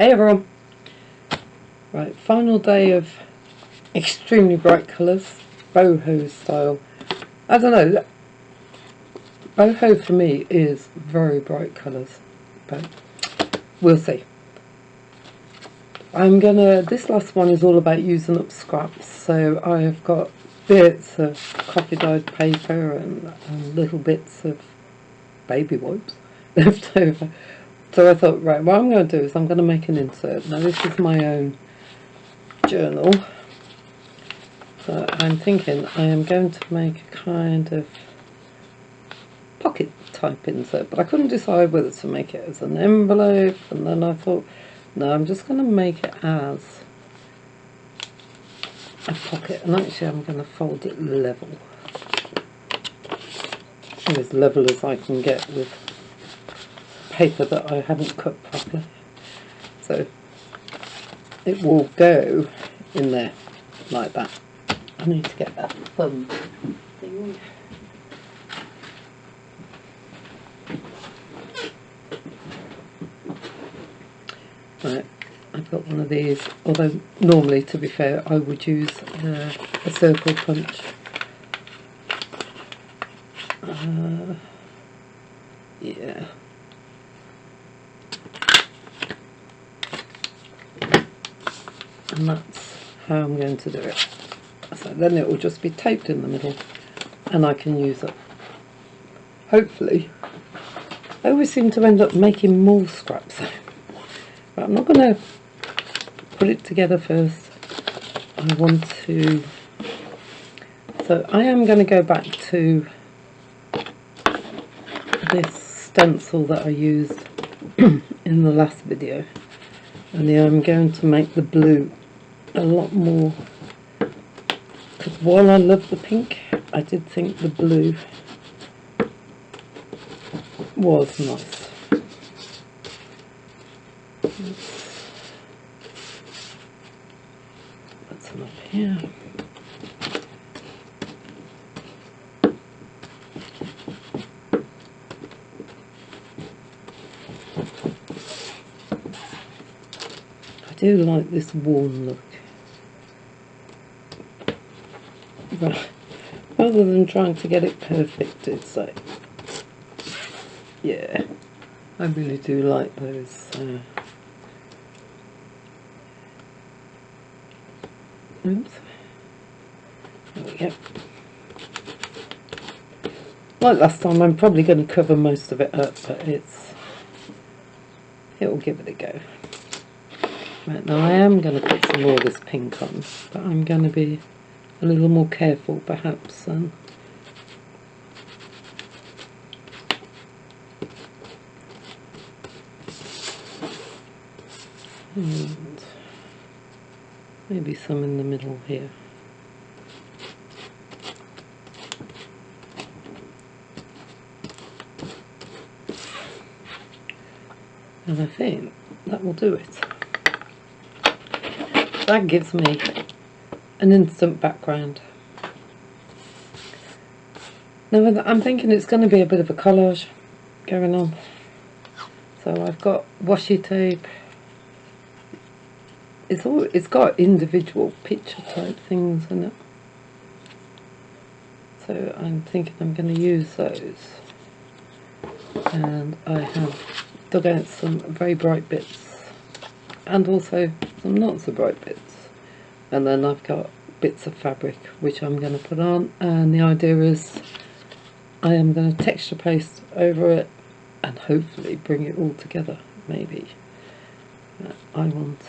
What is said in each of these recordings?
Hey everyone! Right, final day of extremely bright colours, boho style. I don't know, boho for me is very bright colours, but we'll see. This last one is all about using up scraps, so I've got bits of coffee dyed paper and little bits of baby wipes left over. So I thought, right, what I'm going to do is I'm going to make an insert. Now this is my own journal. So I'm thinking I am going to make a kind of pocket type insert, but I couldn't decide whether to make it as an envelope, and then I thought, no, I'm just going to make it as a pocket, and actually I'm going to fold it level. As level as I can get with paper that I haven't cut properly. So it will go in there like that. I need to get that thumb thing. Right, I've got one of these, although normally, to be fair, I would use a circle punch. Yeah. And that's how I'm going to do it. So then it will just be taped in the middle and I can use it. Hopefully. I always seem to end up making more scraps. But I'm not going to put it together first. I want to... So I am going to go back to this stencil that I used in the last video. And I'm going to make the blue a lot more, because while I love the pink, I did think the blue was nice. Put some up here. I do like this warm look. Rather than trying to get it perfect, it's like, yeah, I really do like those. Oops. There we go. Like last time, I'm probably going to cover most of it up, but it will give it a go. Right, now I am going to put some more of this pink on, but I'm going to be a little more careful perhaps and maybe some in the middle here. And I think that will do it. That gives me an instant background. Now I'm thinking it's going to be a bit of a collage going on. So I've got washi tape. It's got individual picture type things in it. So I'm thinking I'm going to use those. And I have dug out some very bright bits and also some not so bright bits. And then I've got bits of fabric which I'm going to put on, and the idea is I am going to texture paste over it and hopefully bring it all together, maybe. I want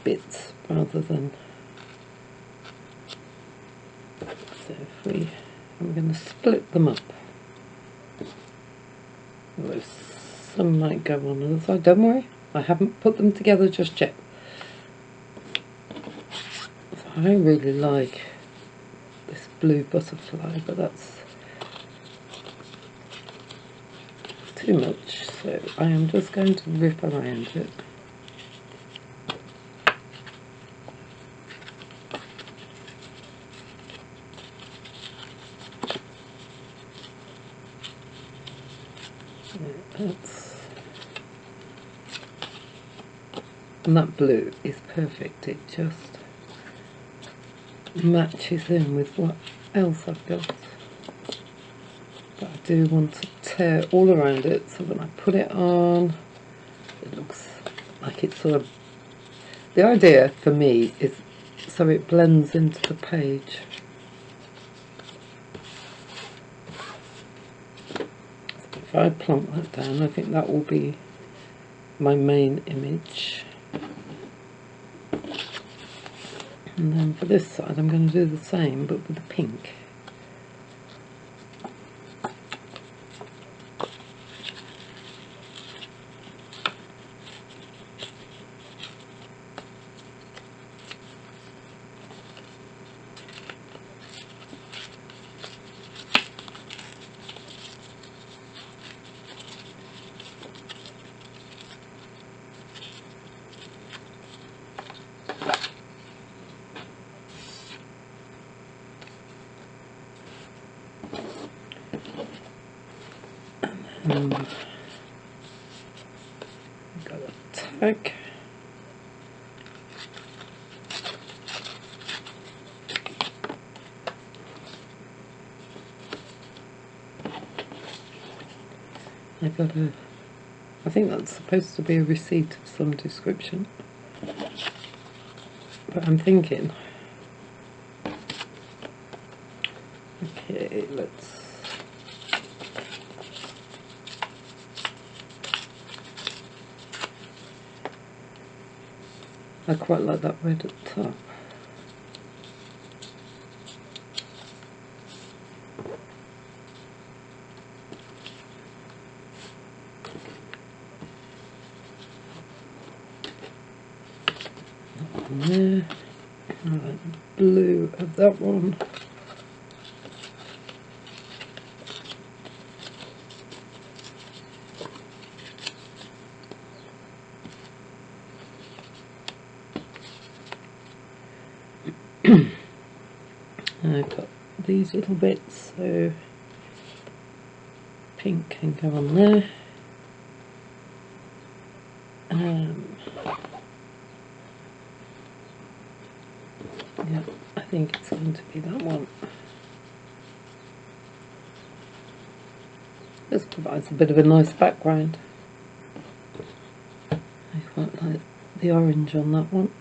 bits rather than... So I'm going to split them up. Although some might go on the other side, don't worry, I haven't put them together just yet. So I really like this blue butterfly, but that's too much, so I am just going to rip around it. That's And that blue is perfect, it just matches in with what else I've got. But I do want to tear all around it, so when I put it on, it looks like it's sort of... The idea for me is so it blends into the page. So if I plonk that down, I think that will be my main image. And then for this side I'm going to do the same, but with the pink. Got a tag. I think that's supposed to be a receipt of some description, but I'm thinking, okay, I quite like that red at the top. And there, I like the blue of that one. I've got these little bits, so pink can go on there. Yeah, I think it's going to be that one. This provides a bit of a nice background. I quite like the orange on that one.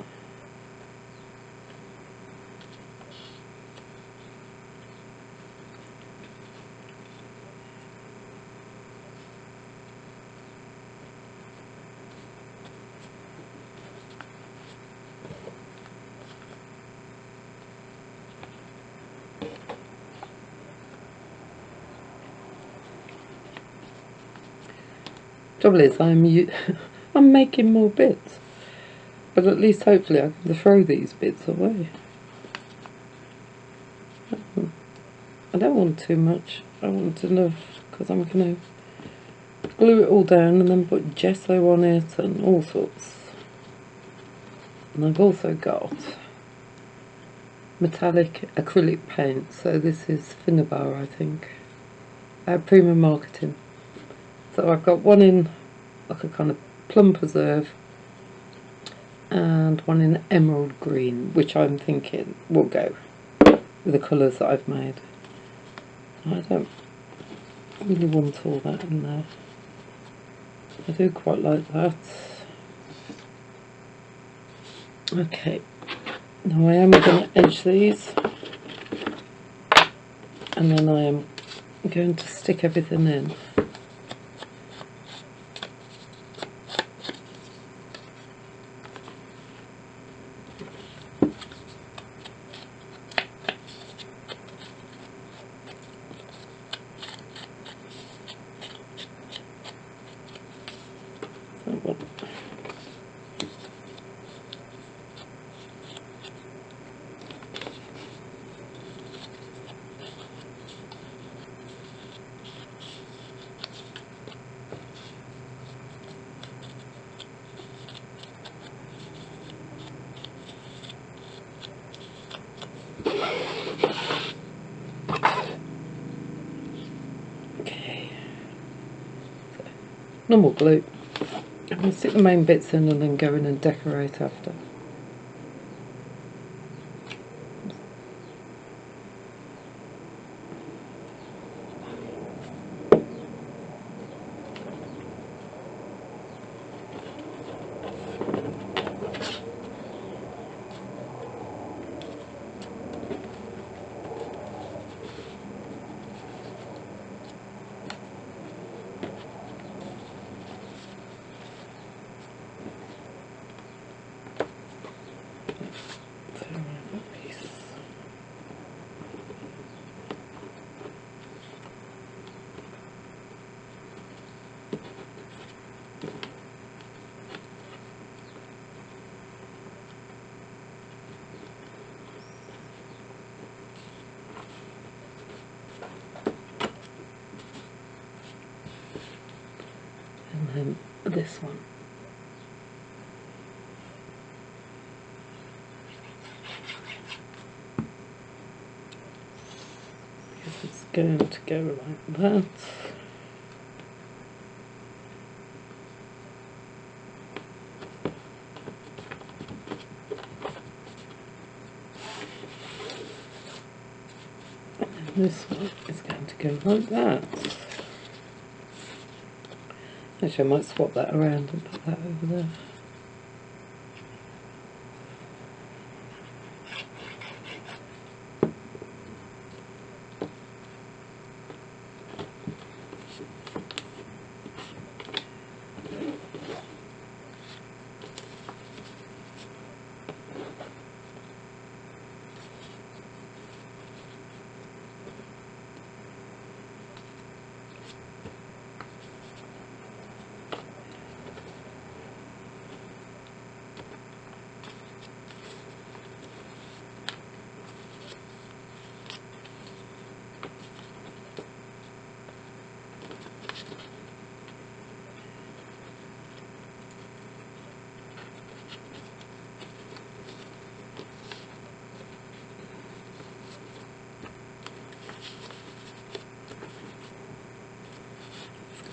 Trouble is, I'm making more bits, but at least hopefully I can throw these bits away. I don't want too much. I want enough, because I'm going to glue it all down and then put gesso on it and all sorts. And I've also got metallic acrylic paint, so this is Finnabar, I think, Prima Marketing. So I've got one in like a kind of plum preserve and one in emerald green, which I'm thinking will go with the colours that I've made. I don't really want all that in there. I do quite like that. Okay, now I am going to edge these, and then I am going to stick everything in. Okay, so, normal glue. I'm going to stick the main bits in and then go in and decorate after. And then this one. Because it's going to go like that. And this one is going to go like that. Actually, I might swap that around and put that over there.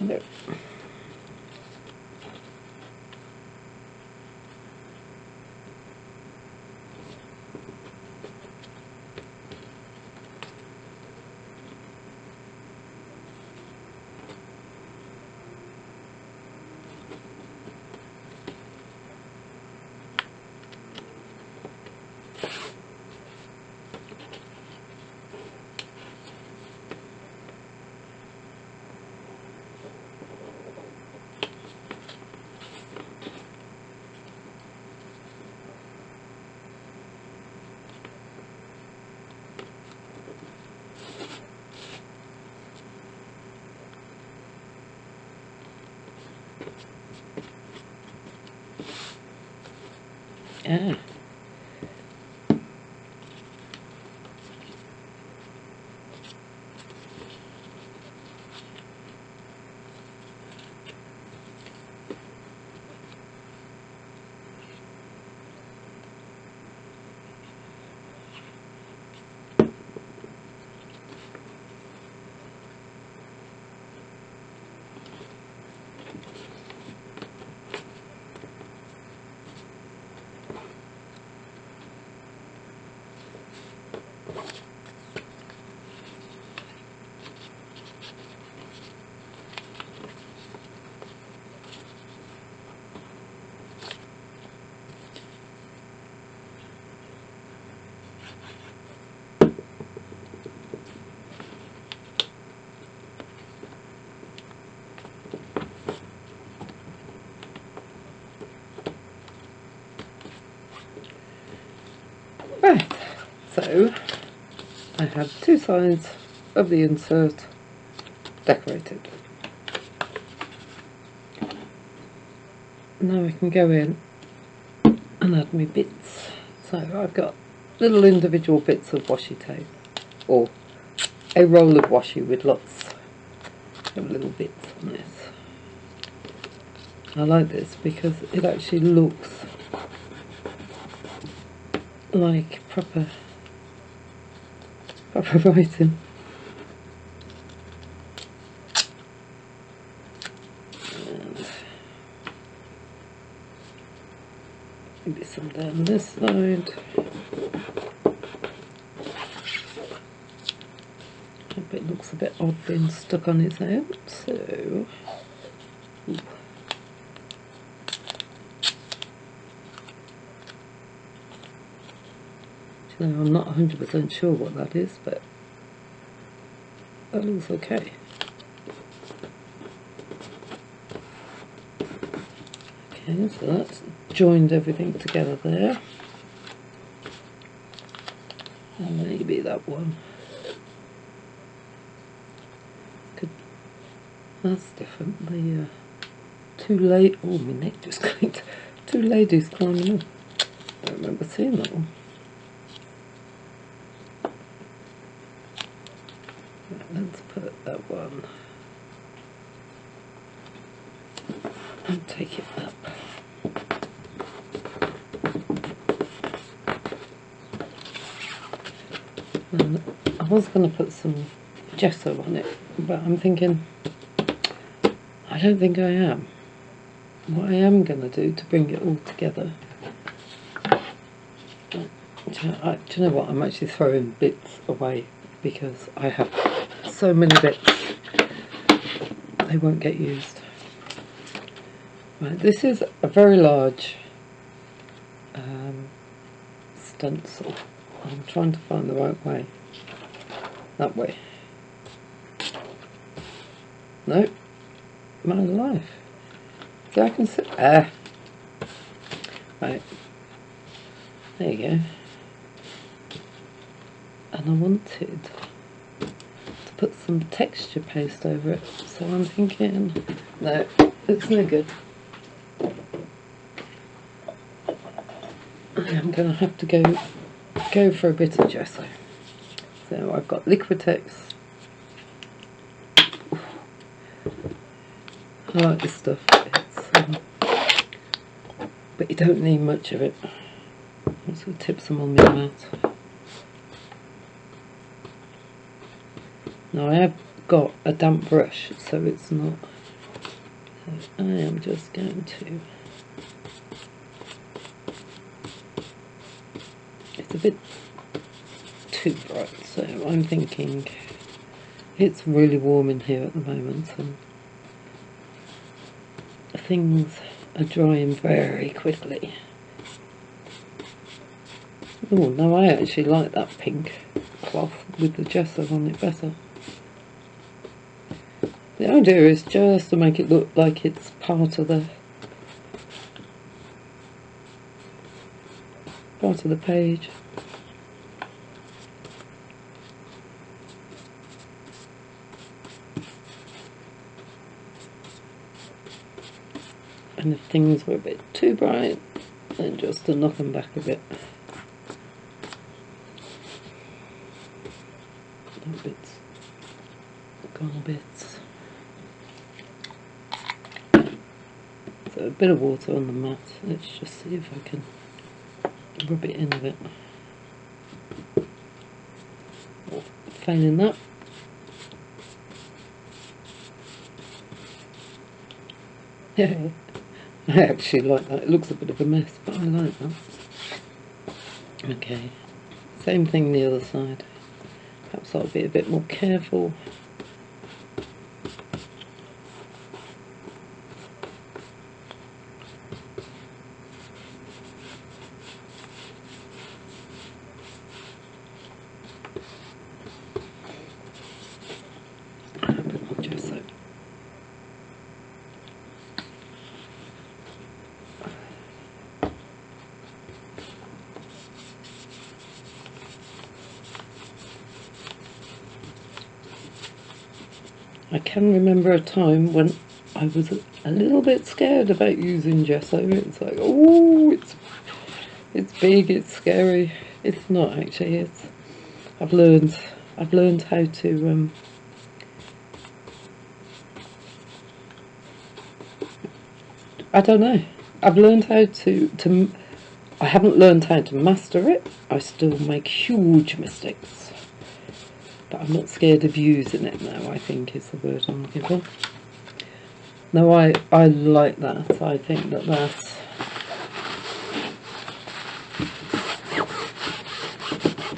No. Yeah. Right, so I have two sides of the insert decorated. Now I can go in and add my bits. So I've got little individual bits of washi tape, or a roll of washi with lots of little bits on this. I like this because it actually looks like proper writing. And Maybe some down this side. Hope it looks a bit odd being stuck on its head, so... Ooh. You know, I'm not 100% sure what that is, but that looks okay. Okay, so that's joined everything together there. And maybe that one. That's different. The oh, my neck just clicked. Two ladies climbing up. I don't remember seeing that one. Right, let's put that one and take it up. And I was going to put some gesso on it, but I'm thinking I don't think I am. What I am going to do to bring it all together, do you know what, I'm actually throwing bits away because I have so many bits they won't get used. Right, this is a very large stencil. I'm trying to find the right way. That way. No, my life. See, I can see. Right. There you go. And I wanted to put some texture paste over it, so I'm thinking, no, it's no good. I'm going to have to go for a bit of gesso. So I've got Liquitex. I like this stuff. It's, but you don't need much of it. I'm just going to tip some on my mat. Now I have got a damp brush, so it's not. I am just going to. It's a bit too bright, so I'm thinking it's really warm in here at the moment, and things are drying very quickly. Oh, no, I actually like that pink cloth with the gesso on it better. The idea is just to make it look like it's part of the page. And if things were a bit too bright, then just to knock them back a bit. Little bits, gone bits. So a bit of water on the mat. Let's just see if I can rub it in a bit. Failing that. Yeah, I actually like that. It looks a bit of a mess, but I like that. Okay, same thing the other side. Perhaps I'll be a bit more careful. A bit more gesso. I can remember a time when I was a little bit scared about using gesso. It's like, oh, it's big, it's scary. It's not actually. It's I've learned how to I don't know. I've learned how to I haven't learned how to master it. I still make huge mistakes. But I'm not scared of using it now, I think is the word I'm looking for. No, I like that. I think that's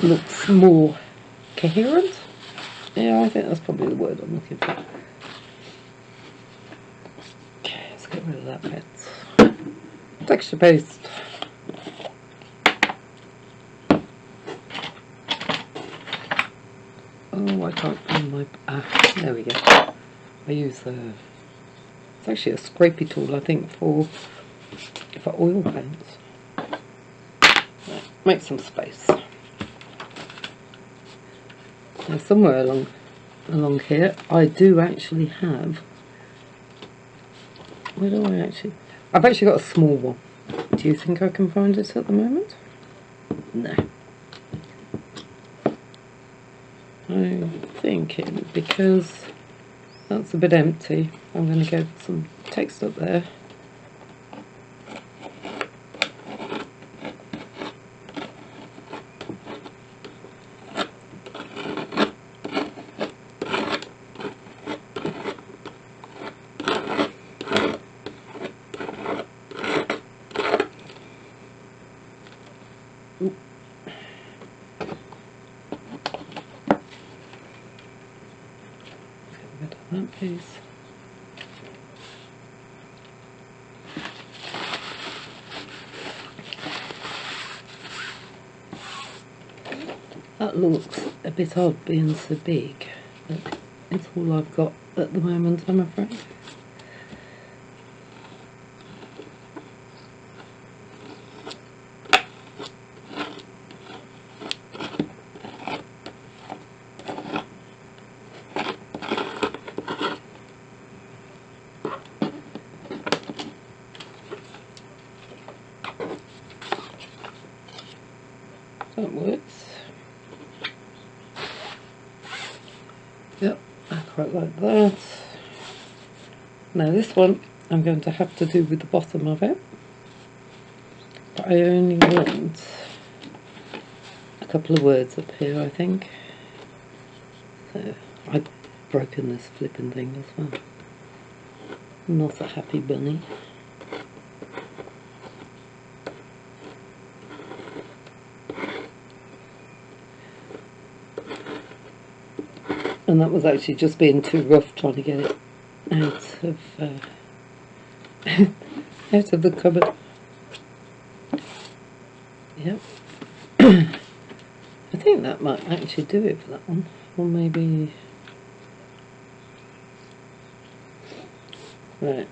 looks more coherent. Yeah, I think that's probably the word I'm looking for. Okay, let's get rid of that bit. Texture paste. Oh, I can't find my... there we go. I use it's actually a scrapey tool, I think, for oil paints. Right, make some space. Now, somewhere along here, I do actually have... Where do I actually... I've actually got a small one. Do you think I can find it at the moment? No. I'm thinking, because that's a bit empty, I'm going to go for some text up there. That piece. That looks a bit odd being so big, but it's all I've got at the moment, I'm afraid. That works. Yep, I quite like that. Now this one I'm going to have to do with the bottom of it, but I only want a couple of words up here, I think. So I've broken this flipping thing as well. Not a happy bunny. And that was actually just being too rough trying to get it out of out of the cupboard. Yep. I think that might actually do it for that one. Or maybe... Right.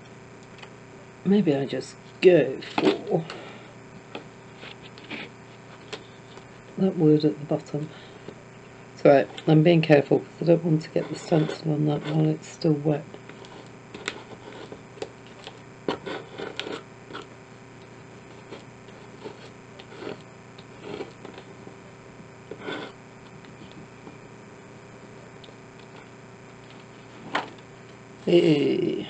Maybe I just go for that word at the bottom. It's alright, I'm being careful because I don't want to get the stencil on that while it's still wet. Hey.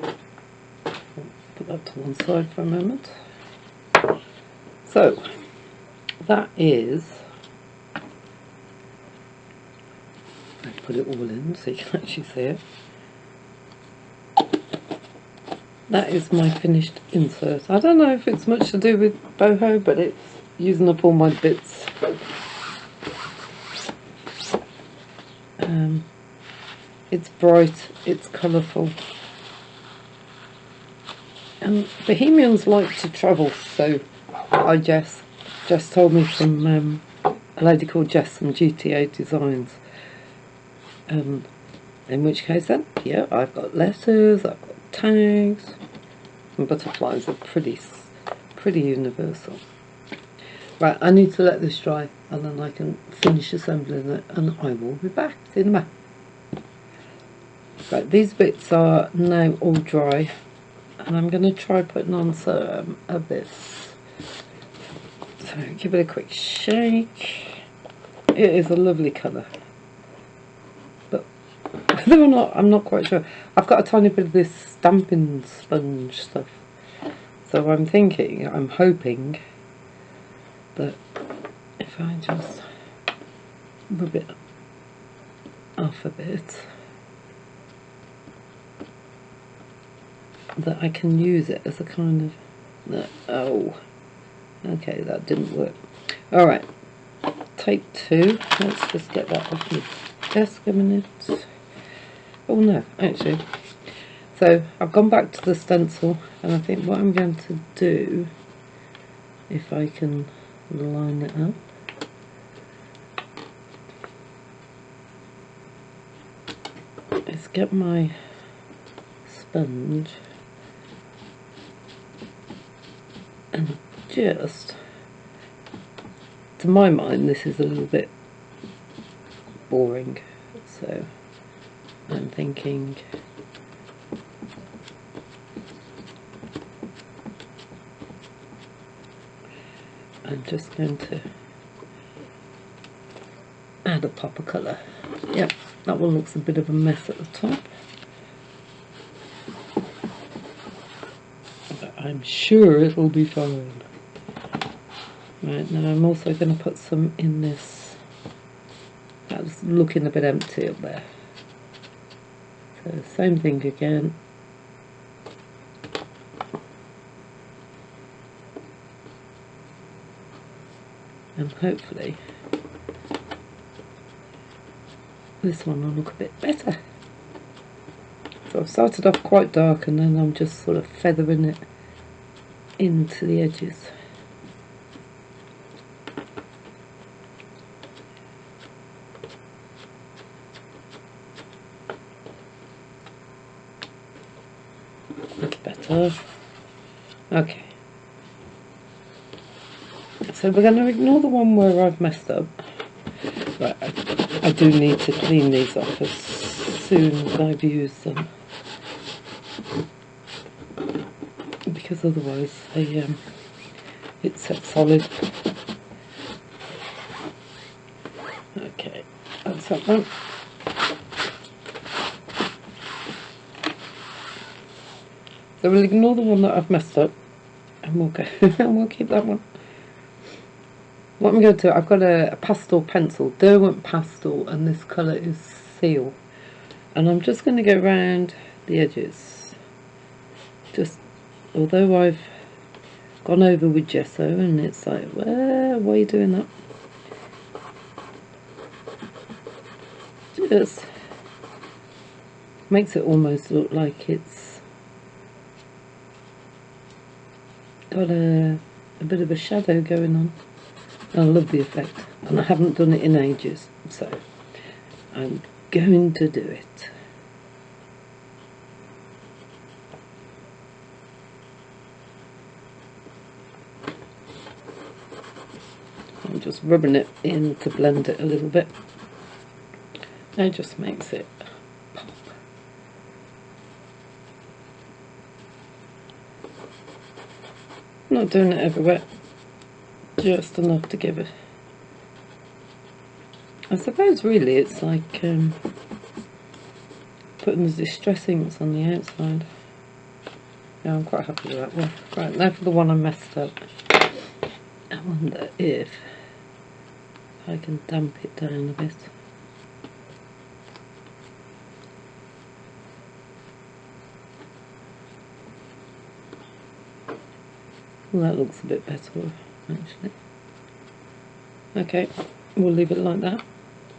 Put that to one side for a moment. So, that is... I'll put it all in so you can actually see it. That is my finished insert. I don't know if it's much to do with boho, but it's using up all my bits. It's bright, it's colourful. And Bohemians like to travel, so Jess told me from a lady called Jess from GTA Designs. In which case then, yeah, I've got letters, I've got tags, and butterflies are pretty universal. Right, I need to let this dry, and then I can finish assembling it, and I will be back. See you in a minute. Right, these bits are now all dry, and I'm going to try putting on some of this. So give it a quick shake. It is a lovely colour, but whether or not, I'm not quite sure. I've got a tiny bit of this stamping sponge stuff, so I'm hoping that if I just rub it off a bit, that I can use it as a kind of... Oh, okay, that didn't work. Alright, take two. Let's just get that off my desk a minute. Oh no, actually. So I've gone back to the stencil, and I think what I'm going to do, if I can line it up, is get my sponge and just, to my mind, this is a little bit boring, so I'm thinking I'm just going to add a pop of colour. Yep, that one looks a bit of a mess at the top, but I'm sure it'll be fine. Right, now I'm also going to put some in this. That's looking a bit empty up there. So same thing again. And hopefully this one will look a bit better. So I've started off quite dark, and then I'm just sort of feathering it into the edges. That's better. Okay. So we're going to ignore the one where I've messed up. Right, I do need to clean these off as soon as I've used them, because otherwise they it's set solid. Okay, that's that one. So we'll ignore the one that I've messed up, and we'll go and we'll keep that one. What I'm going to do, I've got a pastel pencil, Derwent Pastel, and this colour is Seal. And I'm just going to go around the edges. Just, although I've gone over with gesso, and it's like, well, why are you doing that? Just makes it almost look like it's got a bit of a shadow going on. I love the effect, and I haven't done it in ages, so I'm going to do it. I'm just rubbing it in to blend it a little bit. It just makes it pop. Not doing it everywhere. Just enough to give it. I suppose really it's like putting the distress inks on the outside. Yeah, I'm quite happy with that one. Right, now for the one I messed up. I wonder if I can damp it down a bit. Well, that looks a bit better, actually. Okay, we'll leave it like that.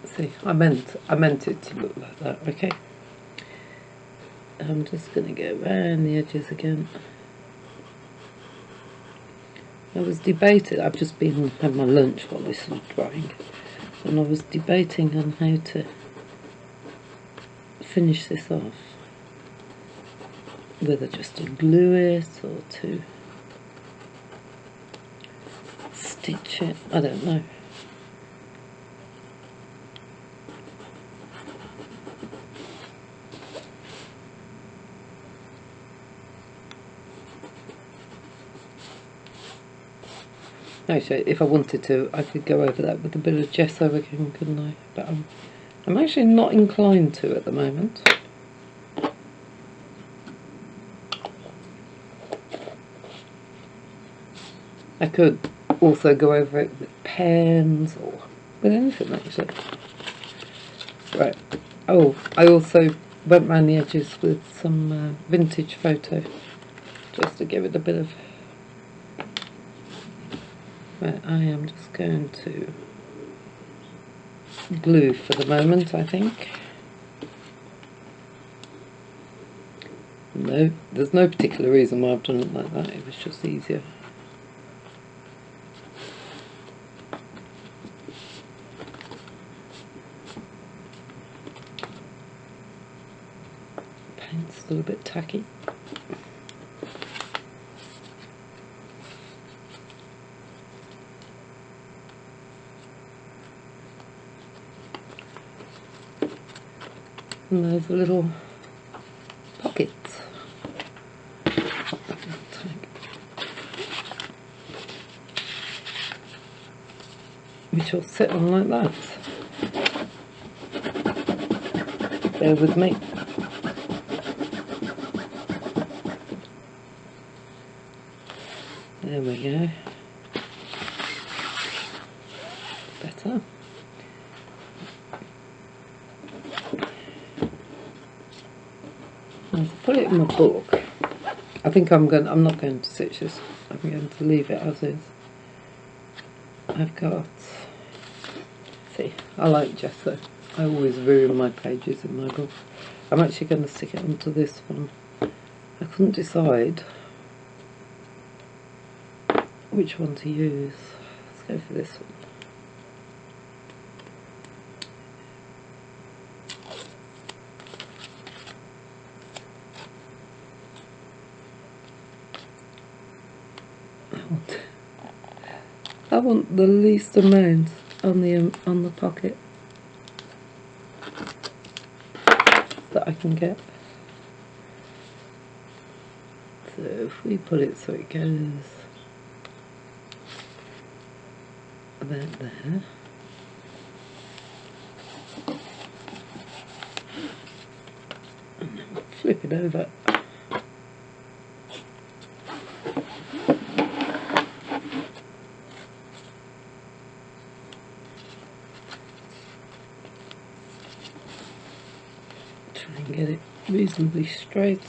See, I meant it to look like that. Okay, I'm just going to go around the edges again. I was debating, I've just been having my lunch while this was drying, and I was debating on how to finish this off, whether just to glue it or to stitch it, I don't know. Actually, if I wanted to, I could go over that with a bit of gesso again, couldn't I? But I'm actually not inclined to at the moment. I could also go over it with pens or with anything, actually. Right. Oh, I also went round the edges with some vintage photo, just to give it a bit of... Right, I am just going to glue for the moment, I think. No, there's no particular reason why I've done it like that, it was just easier. Paint's still a bit tacky. And there's a little pockets. Which will sit on like that. Bear with me. There we go. Better. I'll put it in my book. I think I'm not going to stitch this. I'm going to leave it as is. I've got, see, I like gesso. I always ruin my pages in my book. I'm actually going to stick it onto this one. I couldn't decide which one to use. Let's go for this one. I want the least amount on the pocket that I can get. So if we put it so it goes about there. And then flip it over. Try and get it reasonably straight.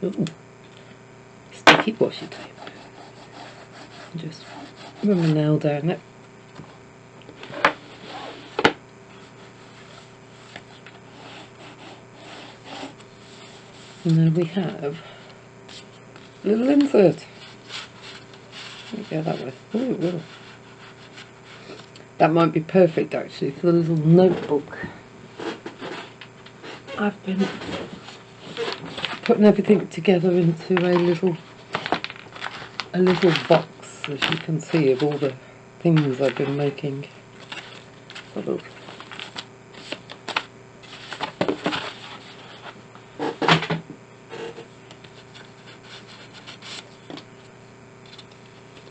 Ooh, sticky washi tape. Just run my nail down it. And then we have a little insert. Let me go that way. Oh, it will. That might be perfect actually for the little notebook. I've been putting everything together into a little box, as you can see, of all the things I've been making. Oh, look.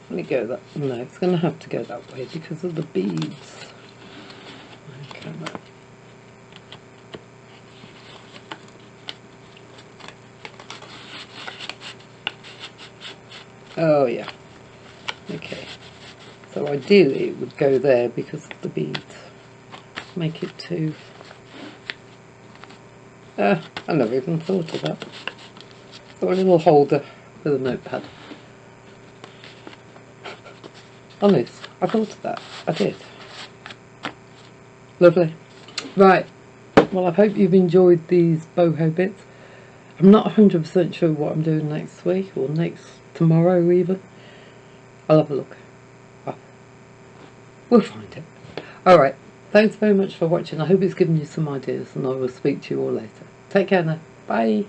Let me go that. No, it's going to have to go that way because of the beads. Okay. Oh yeah. Okay. So ideally it would go there because of the beads. Make it too. I never even thought of that. So a little holder with a notepad. Honest, I thought of that. I did. Lovely. Right. Well, I hope you've enjoyed these boho bits. I'm not 100% sure what I'm doing next week or tomorrow even. I'll have a look. Oh, we'll find it. Alright. Thanks very much for watching. I hope it's given you some ideas and I will speak to you all later. Take care now. Bye.